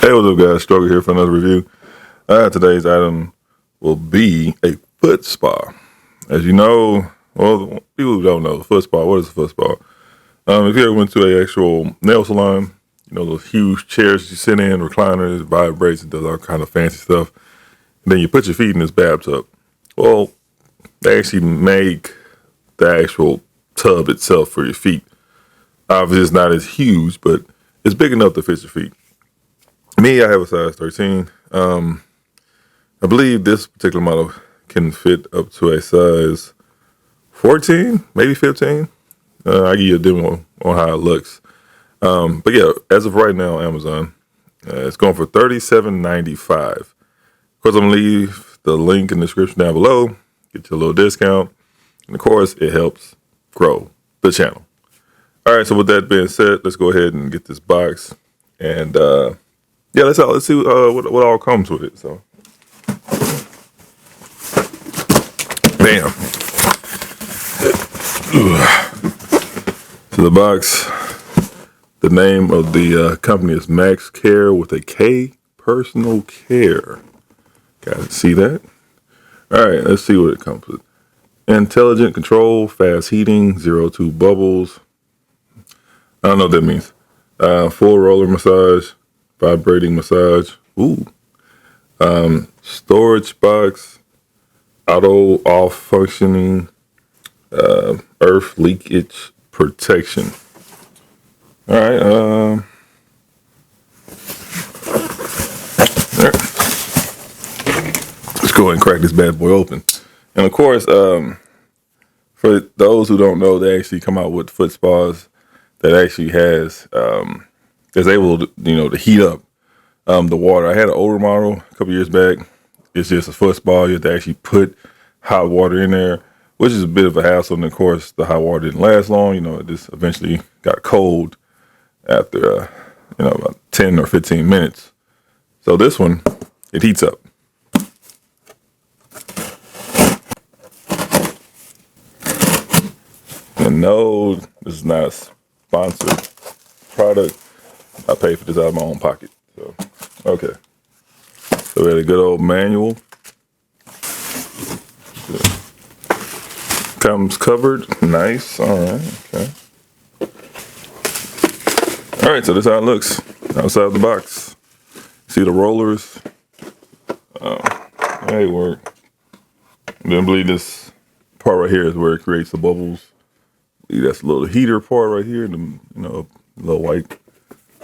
Hey, what's up, guys? Struggle here for another review. Today's item will be a foot spa. As you know, well, people who don't know, foot spa, what is a foot spa? If you ever went to an actual nail salon, you know, those huge chairs you sit in, recliners, vibrates, and does all kind of fancy stuff. And then you put your feet in this bathtub. Well, they actually make the actual tub itself for your feet. Obviously, it's not as huge, but it's big enough to fit your feet. Me, I have a size 13. I believe this particular model can fit up to a size 14, maybe 15. I'll give you a demo on how it looks. But yeah, as of right now, Amazon, it's going for $37.95. Of course, I'm going to leave the link in the description down below. Get you a little discount. And of course, it helps grow the channel. All right, so with that being said, let's go ahead and get this box. And yeah, let's see what all comes with it. So, bam. So the box, the name of the company is Max Kare with a K, personal care. Gotta see that. All right, let's see what it comes with. Intelligent control, fast heating, 02 bubbles. I don't know what that means. Full roller massage, vibrating massage. Ooh. Storage box, auto off functioning, earth leakage protection. All right. There. Let's go ahead and crack this bad boy open. And of course, for those who don't know, they actually come out with foot spas that actually has is able to, to heat up the water. I had an older model a couple years back. It's just a foot spa. You have to actually put hot water in there, which is a bit of a hassle. And of course, the hot water didn't last long. It just eventually got cold after about 10 or 15 minutes. So this one, it heats up. And no, this is not a sponsored product. I paid for this out of my own pocket. So, okay. So we had a good old manual. Comes covered. Nice. All right. Okay. All right. So this is how it looks outside of the box. See the rollers. They work. Then believe this part right here is where it creates the bubbles. That's a little heater part right here. The little white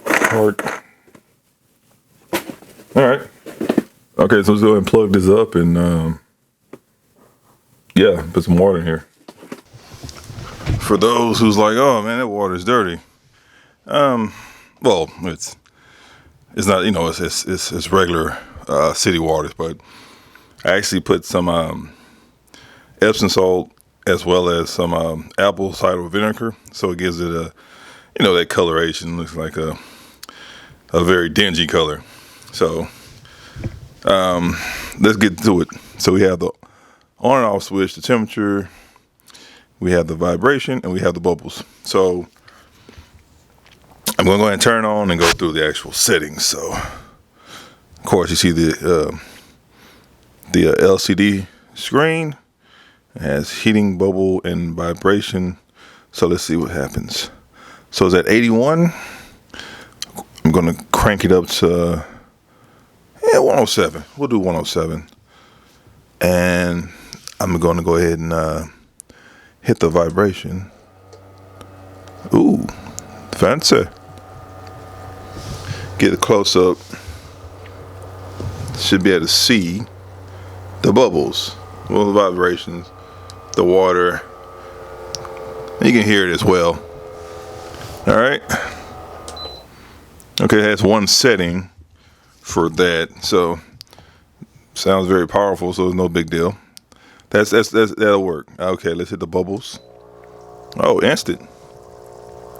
part. All right. Okay, so let's go ahead and plug this up and yeah, put some water in here. For those who's like, oh man, that water is dirty. Well, it's not, it's regular city waters, but I actually put some Epsom salt as well as some apple cider vinegar, so it gives it a, that coloration. Looks like a very dingy color. So let's get to it. So we have the on and off switch, the temperature, we have the vibration, and we have the bubbles. So I'm going to go ahead and turn on and go through the actual settings. So of course you see the LCD screen. It has heating, bubble, and vibration. So let's see what happens. So it's at 81. I'm going to crank it up to 107. We'll do 107. And I'm going to go ahead and hit the vibration. Ooh, fancy. Get a close up. Should be able to see the bubbles. Well, the vibrations, the water. You can hear it as well. All right. Okay, that's one setting for that. So sounds very powerful, so it's no big deal. That'll work. Okay, let's hit the bubbles. Oh, instant.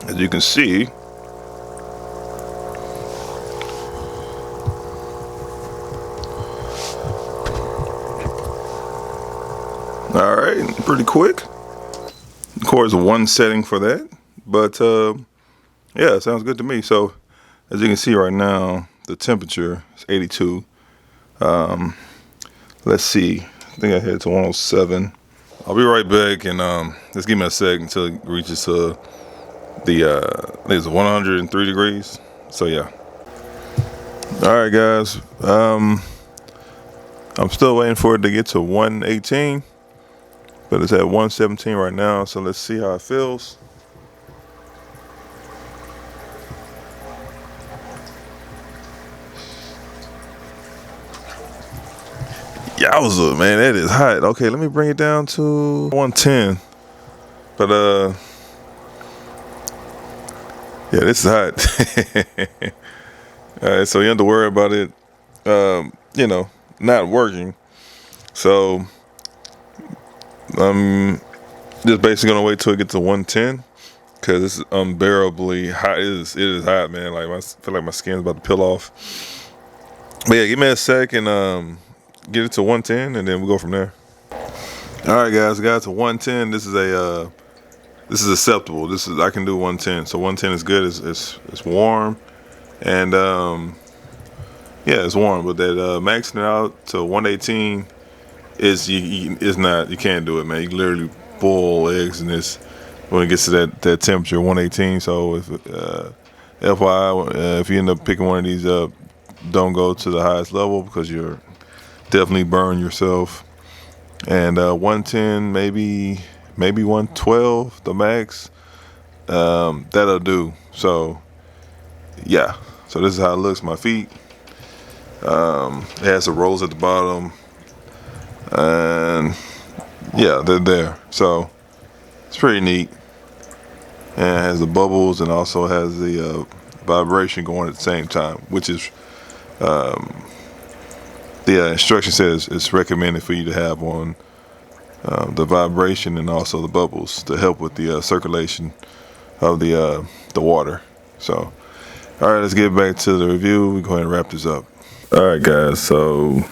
As you can see. All right, pretty quick. Of course, one setting for that, but yeah, sounds good to me. So as you can see right now, the temperature is 82. Let's see. I think I hit it to 107. I'll be right back, and just give me a sec until it reaches to the I think it's 103 degrees. So yeah. All right, guys. I'm still waiting for it to get to 118, but it's at 117 right now. So let's see how it feels. Yowza, man, that is hot. Okay, let me bring it down to 110. But yeah, this is hot. All right, so you have to worry about it, not working. So I'm just basically gonna wait till it gets to 110 because it's unbearably hot. It is hot, man. Like I feel like my skin's about to peel off. But yeah, give me a sec and get it to 110, and then we'll go from there. All right, guys, got it to 110. This is acceptable. I can do 110. So 110 is good. It's warm, and yeah, it's warm. But that maxing it out to 118 is not. You can't do it, man. You can literally boil eggs in this when it gets to that temperature, 118. So if FYI, if you end up picking one of these up, don't go to the highest level because you're definitely burn yourself. And 110, maybe 112, the max. That'll do. So yeah. So this is how it looks. My feet. It has the rolls at the bottom, and yeah, they're there. So it's pretty neat. And it has the bubbles and also has the vibration going at the same time, which is the instruction says it's recommended for you to have on the vibration and also the bubbles to help with the circulation of the water. So, all right, let's get back to the review. We go ahead and wrap this up. All right, guys. So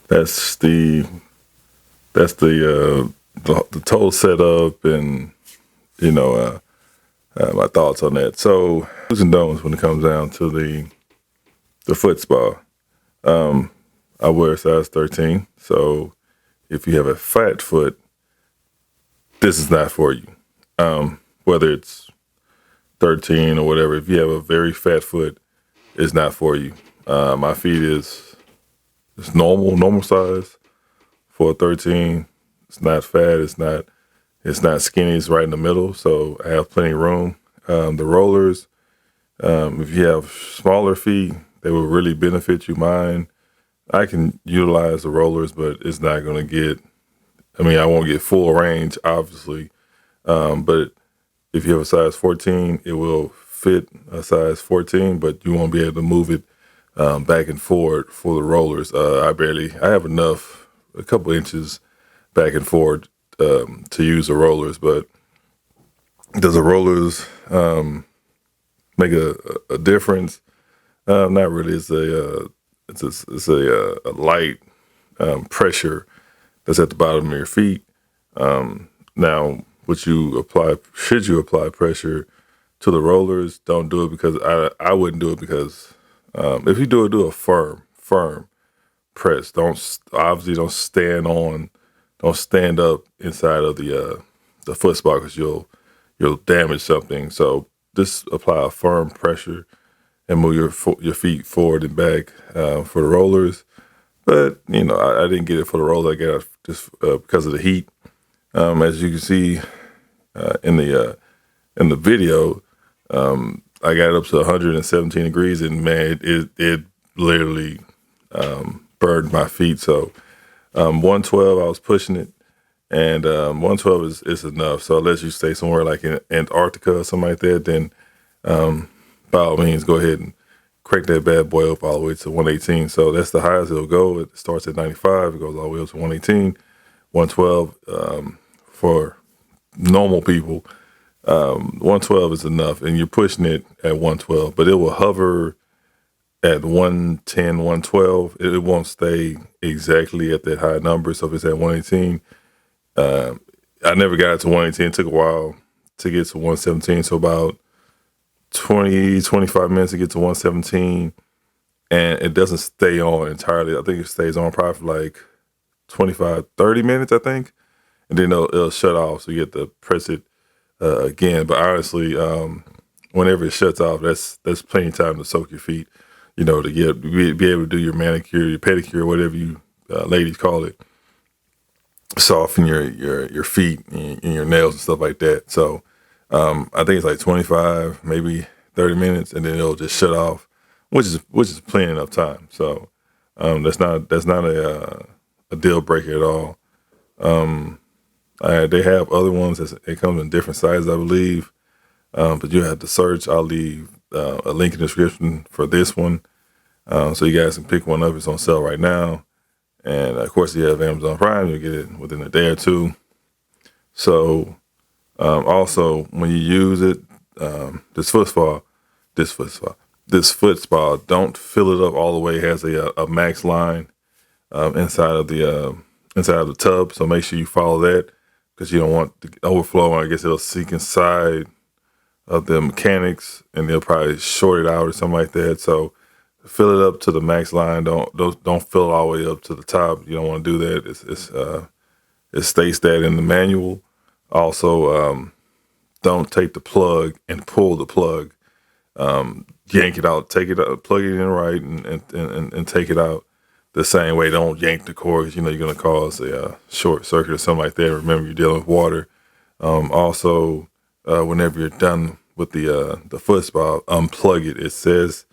that's the total setup and my thoughts on that. So do's and don'ts when it comes down to the foot spa. I wear a size 13, so if you have a fat foot, this is not for you. Whether it's 13 or whatever, if you have a very fat foot, it's not for you. My feet is normal size for a 13. It's not fat. It's not skinny. It's right in the middle, so I have plenty of room. The rollers, if you have smaller feet, they will really benefit you. Mine, I can utilize the rollers, but it's not going to get, I won't get full range, obviously. But if you have a size 14, it will fit a size 14, but you won't be able to move it back and forward for the rollers. I have enough, a couple inches back and forward to use the rollers, but does the rollers make a difference? Not really. It's a light pressure that's at the bottom of your feet. Now, should you apply pressure to the rollers? Don't do it because I wouldn't do it because if you do it, do a firm press. Don't stand up inside of the foot spa because you'll damage something. So just apply a firm pressure and move your feet forward and back for the rollers. But I didn't get it for the roller. I got it just because of the heat. As you can see in the video, I got it up to 117 degrees, and man, it literally burned my feet. So 112, I was pushing it, and 112 is enough. So unless you stay somewhere like in Antarctica or something like that, then by all means, go ahead and crank that bad boy up all the way to 118. So that's the highest it'll go. It starts at 95. It goes all the way up to 118. 112 for normal people. 112 is enough, and you're pushing it at 112, but it will hover at 110, 112. It won't stay exactly at that high number. So if it's at 118, I never got it to 118. It took a while to get to 117. So about 20, 25 minutes to get to 117. and it doesn't stay on entirely. I think it stays on probably for like 25, 30 minutes, I think. And then it'll shut off. So you have to press it again. But honestly, whenever it shuts off, that's plenty of time to soak your feet, to be able to do your manicure, your pedicure, whatever you ladies call it, soften your feet and your nails and stuff like that. So I think it's like 25, maybe 30 minutes, and then it'll just shut off, which is plenty enough time. So that's not a deal breaker at all. They have other ones. It comes in different sizes, I believe, but you have to search. I'll leave a link in the description for this one, so you guys can pick one up. It's on sale right now, and of course, you have Amazon Prime. You'll get it within a day or two. So also, when you use it, this foot spa, this foot spa, don't fill it up all the way. It has a max line inside of the tub. So make sure you follow that because you don't want the overflow. I guess it'll seek inside of the mechanics, and they'll probably short it out or something like that. So fill it up to the max line. Don't fill it all the way up to the top. You don't want to do that. It states that in the manual. Also, don't take the plug and pull the plug. Yank it out, take it out, plug it in right, and take it out the same way. Don't yank the cord because you're going to cause a short circuit or something like that. Remember, you're dealing with water. Also, whenever you're done with the foot spa, unplug it. It says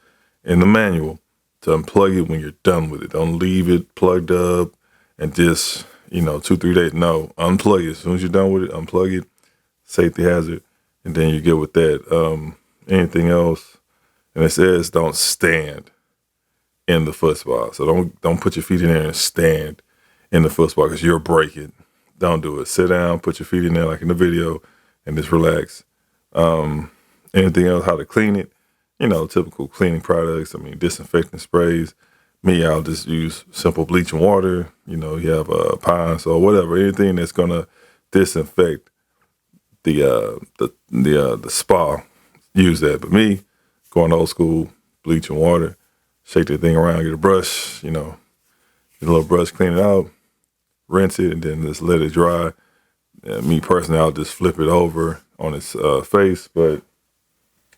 in the manual to unplug it when you're done with it. Don't leave it plugged up and just 2-3 days. No, unplug it as soon as you're done with it. Unplug it. Safety hazard, and then you get with that. Anything else? And it says don't stand in the foot spa. So don't put your feet in there and stand in the foot spa because you'll break it. Don't do it. Sit down, put your feet in there like in the video, and just relax. Anything else? How to clean it? Typical cleaning products. Disinfectant sprays. Me, I'll just use simple bleaching water. You have Pines or whatever. Anything that's gonna disinfect the spa. Use that. But me, going old school, bleaching water, shake that thing around, get a brush, get a little brush, clean it out, rinse it, and then just let it dry. Me personally, I'll just flip it over on its face, but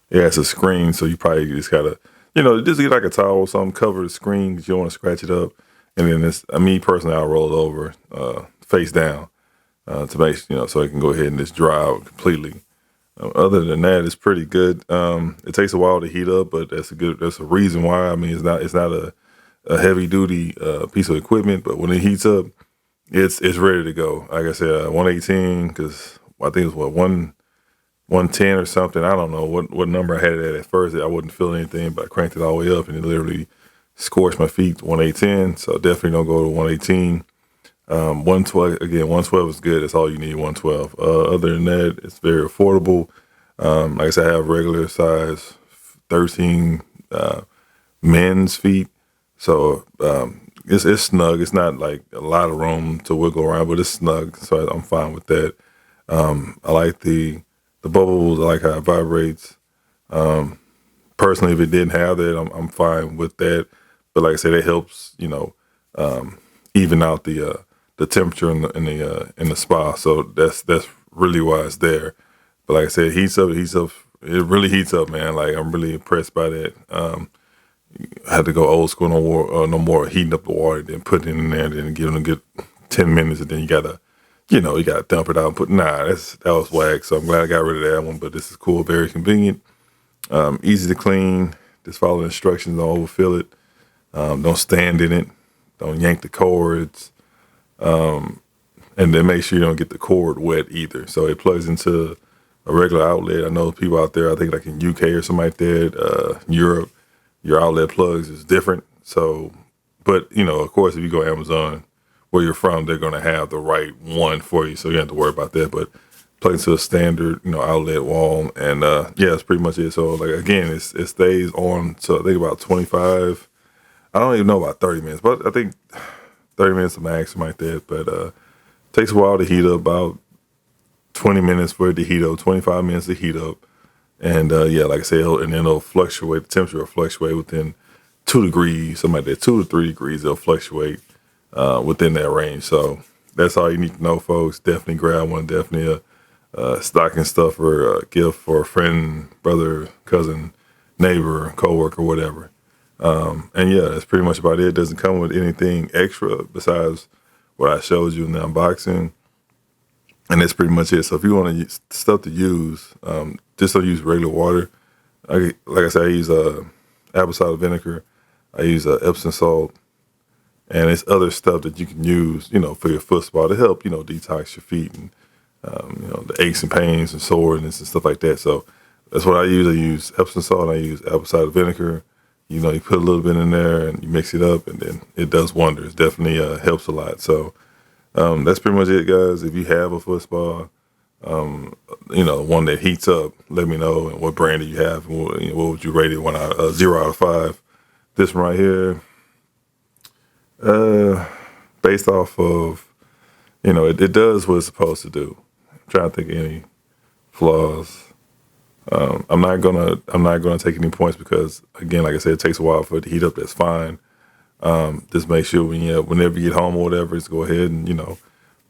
it has a screen, so you probably just gotta, just get like a towel or something, cover the screen because you don't want to scratch it up. And then me personally, I'll roll it over face down to make so it can go ahead and just dry out completely. Other than that, it's pretty good. It takes a while to heat up, but that's a reason why. It's not a heavy duty piece of equipment, but when it heats up, it's ready to go. Like I said, 118 because I think it was 110 or something. I don't know what number I had it at first. I wouldn't feel anything, but I cranked it all the way up and it literally scorched my feet. 118, so definitely don't go to 118. 112 again. 112 is good. That's all you need. 112. Other than that, it's very affordable. Like I said, I have regular size 13 men's feet, so it's snug. It's not like a lot of room to wiggle around, but it's snug, so I'm fine with that. I like the bubbles. I like how it vibrates. Personally, if it didn't have that, I'm fine with that. But like I said, it helps even out the temperature in the spa. So that's really why it's there. But like I said, it heats up. It really heats up, man. Like I'm really impressed by that. I had to go old school, no more heating up the water, then putting it in there, then give them a good 10 minutes, and then you gotta dump it out and that was whack. So I'm glad I got rid of that one. But this is cool, very convenient, easy to clean. Just follow the instructions. Don't overfill it. Don't stand in it. Don't yank the cords. And then make sure you don't get the cord wet either. So it plugs into a regular outlet. I know people out there, I think like in UK or something like that, Europe, your outlet plugs is different. So, but of course, if you go Amazon where you're from, they're going to have the right one for you. So you don't have to worry about that. But plug into a standard, outlet wall. And yeah, that's pretty much it. So like, again, it stays on. So I think about 25, I don't even know about 30 minutes, but I think 30 minutes to max, something like that. But takes a while to heat up, about 20 minutes for it to heat up, 25 minutes to heat up. And yeah, like I said, and then it'll fluctuate, the temperature will fluctuate within 2 degrees, something like that, 2 to 3 degrees. They'll fluctuate within that range. So that's all you need to know, folks. Definitely grab one. Definitely a stocking stuffer, a gift for a friend, brother, cousin, neighbor, coworker, whatever. And yeah, that's pretty much about it. It doesn't come with anything extra besides what I showed you in the unboxing. And that's pretty much it. So if you want to use stuff to use, just don't use regular water. Like I said, I use apple cider vinegar. I use Epsom salt, and it's other stuff that you can use, for your foot spa to help, detox your feet and the aches and pains and soreness and stuff like that. So that's what I use. I use Epsom salt. I use apple cider vinegar. You put a little bit in there and you mix it up, and then it does wonders. Definitely helps a lot. So that's pretty much it, guys. If you have a foot spa, one that heats up, let me know. And what brand do you have? And what would you rate it? 0 out of 5. This one right here, based off of, it does what it's supposed to do. I'm trying to think of any flaws. I'm not gonna take any points because, again, like I said, it takes a while for it to heat up. That's fine. Just make sure whenever you get home or whatever, just go ahead and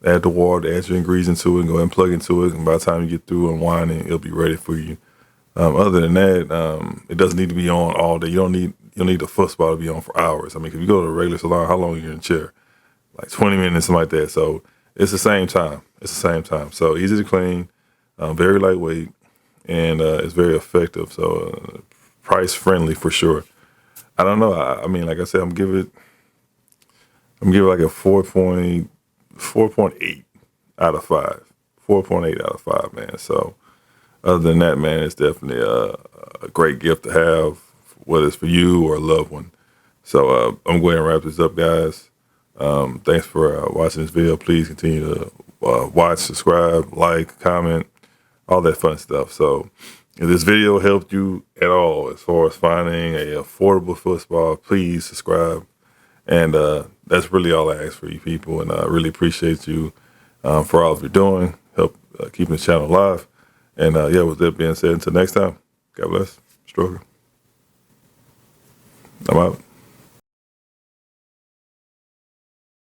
add the water, add your ingredients to it, and go ahead and plug into it. And by the time you get through unwinding, it'll be ready for you. Other than that, it doesn't need to be on all day. You don't need the foot spa to be on for hours. I mean, if you go to a regular salon, how long are you in the chair? Like 20 minutes, something like that. So it's the same time. So easy to clean, very lightweight, and it's very effective. So price friendly for sure. I don't know. I mean, like I said, I'm giving it like a 4.8 out of 5. 4.8 out of 5, man. So other than that, man, it's definitely a great gift to have, whether it's for you or a loved one. So I'm going to wrap this up, guys. Thanks for watching this video. Please continue to watch, subscribe, like, comment, all that fun stuff. So if this video helped you at all as far as finding a affordable foot spa, please subscribe. And that's really all I ask for you people. And I really appreciate you for all of you're doing, help keeping the channel alive. And with that being said, until next time, God bless. Stroker. I'm out.